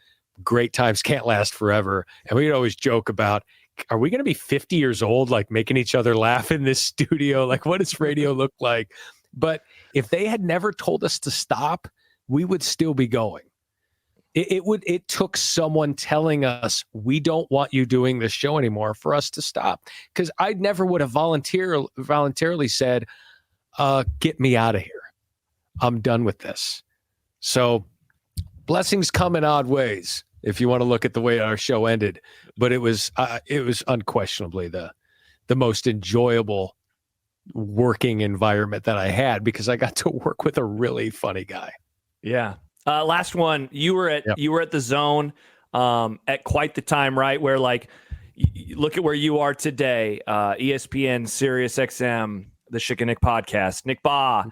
Great times can't last forever. And we'd always joke about, are we going to be 50 years old, like making each other laugh in this studio? Like what does radio look like? But if they had never told us to stop, we would still be going. It took someone telling us, we don't want you doing this show anymore, for us to stop. Because I never would have voluntarily said, get me out of here. I'm done with this. So blessings come in odd ways, if you want to look at the way our show ended. But it was unquestionably the most enjoyable working environment that I had because I got to work with a really funny guy. Yeah. Last one. You were at Yep. the Zone at quite the time, right? Where like, look at where you are today. ESPN, Sirius XM, the Schick and Nick podcast. Nick Baugh,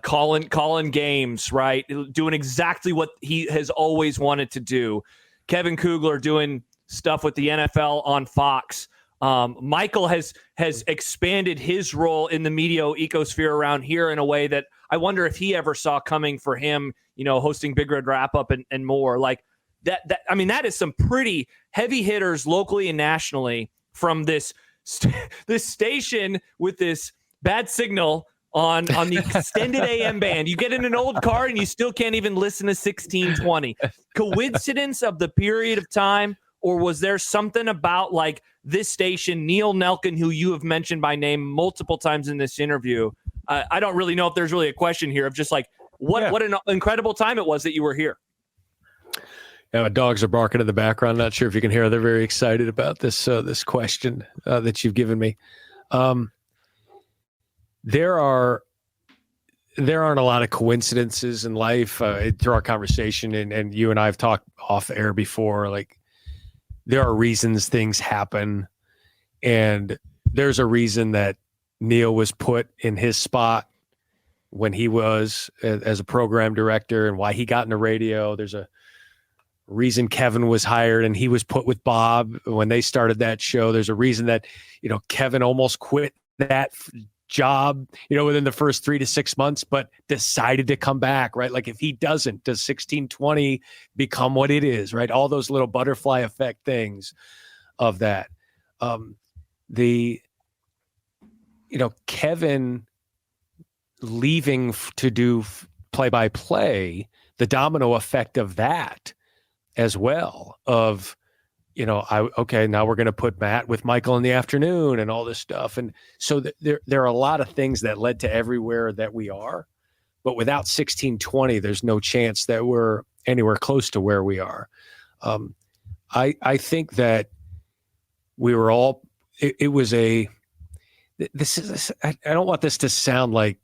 calling games, right? Doing exactly what he has always wanted to do. Kevin Kugler doing stuff with the NFL on Fox. Michael has expanded his role in the media ecosphere around here in a way that I wonder if he ever saw coming for him, hosting Big Red Wrap Up and more like that. I mean, that is some pretty heavy hitters locally and nationally from this station with this bad signal on the extended AM band. You get in an old car and you still can't even listen to 1620. Coincidence of the period of time, or was there something about like this station, Neil Nelkin, who you have mentioned by name multiple times in this interview? I don't really know if there's really a question here of just like what an incredible time it was that you were here. Yeah, dogs are barking in the background. Not sure if you can hear. They're very excited about this this question that you've given me. There aren't a lot of coincidences in life. Through our conversation, and you and I have talked off air before, like there are reasons things happen, and there's a reason that Neil was put in his spot when he was as a program director and why he got into radio. There's a reason Kevin was hired and he was put with Bob when they started that show. There's a reason that, Kevin almost quit that job, within the first 3 to 6 months, but decided to come back, right? Like if he doesn't, does 1620 become what it is, right? All those little butterfly effect things of that. Kevin leaving to do play-by-play, the domino effect of that as well of, now we're going to put Matt with Michael in the afternoon and all this stuff. And so there are a lot of things that led to everywhere that we are, but without 1620, there's no chance that we're anywhere close to where we are. I think that we were all, it was I don't want this to sound like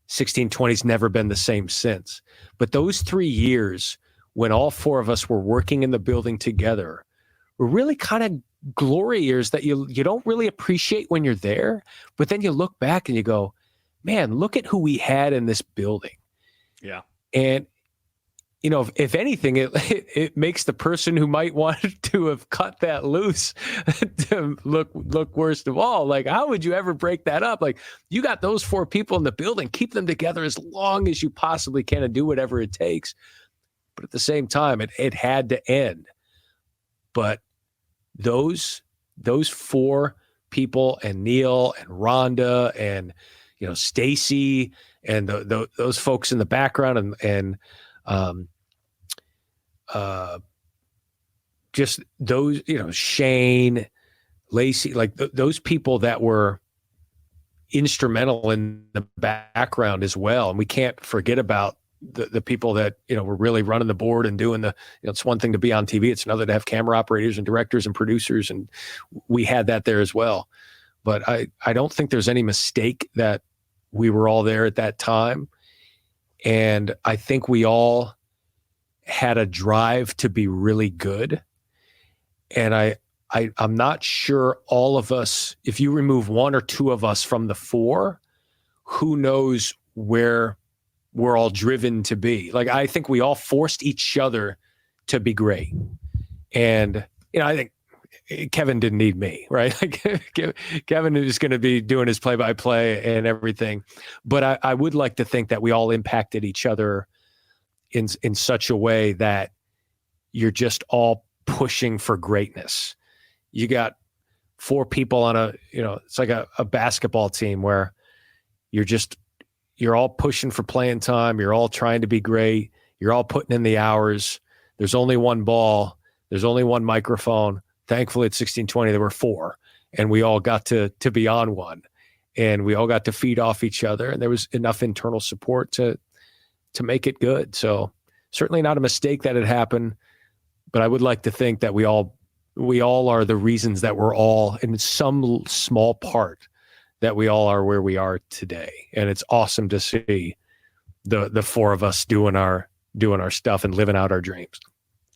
1620's never been the same since, but those 3 years when all four of us were working in the building together were really kind of glory years that you don't really appreciate when you're there, but then you look back and you go, man, look at who we had in this building. Yeah. And, if anything, it makes the person who might want to have cut that loose to look worst of all. Like, how would you ever break that up? Like, you got those 4 people in the building, keep them together as long as you possibly can and do whatever it takes. But at the same time, it had to end. But those 4 people and Neil and Rhonda and Stacy and those folks in the background and just those Shane, Lacey, like those people that were instrumental in the background as well. And we can't forget about the people that were really running the board and doing it's one thing to be on TV, it's another to have camera operators and directors and producers, and we had that there as well. But I don't think there's any mistake that we were all there at that time, and I think we all had a drive to be really good. And I'm not sure all of us, if you remove 1 or 2 of us from the 4, who knows where we're all driven to be. Like, I think we all forced each other to be great. And, I think Kevin didn't need me, right? Like Kevin is going to be doing his play-by-play and everything. But I would like to think that we all impacted each other in such a way that you're just all pushing for greatness. You got 4 people on it's like a basketball team where you're all pushing for playing time. You're all trying to be great. You're all putting in the hours. There's only one ball. There's only one microphone. Thankfully, at 1620, there were 4, and we all got to be on one, and we all got to feed off each other, and there was enough internal support to make it good. So certainly not a mistake that it happened, but I would like to think that we all are the reasons that we're all in some small part that we all are where we are today. And it's awesome to see the four of us doing our stuff and living out our dreams.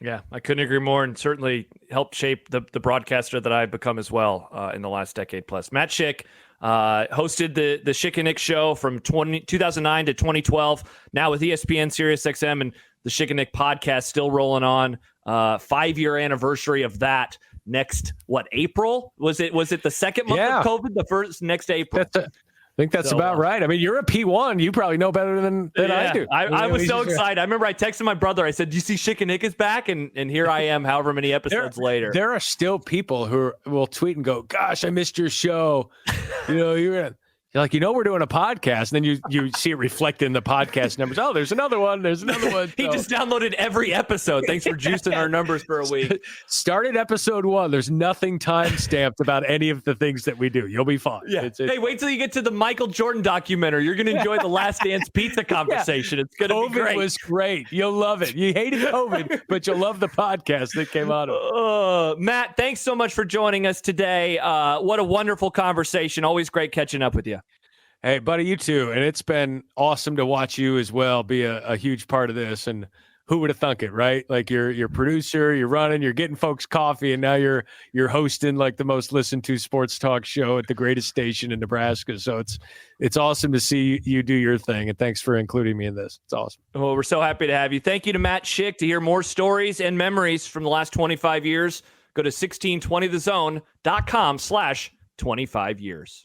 Yeah, I couldn't agree more, and certainly helped shape the broadcaster that I've become as well in the last decade plus. Matt Schick hosted the Schick and Nick show from 2009 to 2012, now with ESPN, SiriusXM, and the Schick and Nick podcast still rolling on. 5-year anniversary of that next, April? Was it the second month of COVID? The first next April? I think that's about right. I mean, you're a P1. You probably know better than I do. I was so excited. I remember I texted my brother. I said, "Do you see Schick and Nick is back?" And here I am, however many episodes later. There are still people who will tweet and go, "Gosh, I missed your show." You're like, we're doing a podcast, and then you see it reflected in the podcast numbers. Oh, there's another one. There's another one. He just downloaded every episode. Thanks for juicing our numbers for a week. Started episode 1. There's nothing time stamped about any of the things that we do. You'll be fine. Yeah. Hey, wait till you get to the Michael Jordan documentary. You're going to enjoy the Last Dance pizza conversation. It's going to be great. COVID was great. You'll love it. You hated COVID, but you'll love the podcast that came out of it. Matt, thanks so much for joining us today. What a wonderful conversation. Always great catching up with you. Hey, buddy, you too. And it's been awesome to watch you as well be a huge part of this. And who would have thunk it, right? Like you're producer, you're running, you're getting folks coffee, and now you're hosting like the most listened to sports talk show at the greatest station in Nebraska. So it's awesome to see you do your thing. And thanks for including me in this. It's awesome. Well, we're so happy to have you. Thank you to Matt Schick. To hear more stories and memories from the last 25 years, go to 1620thezone.com/25 years.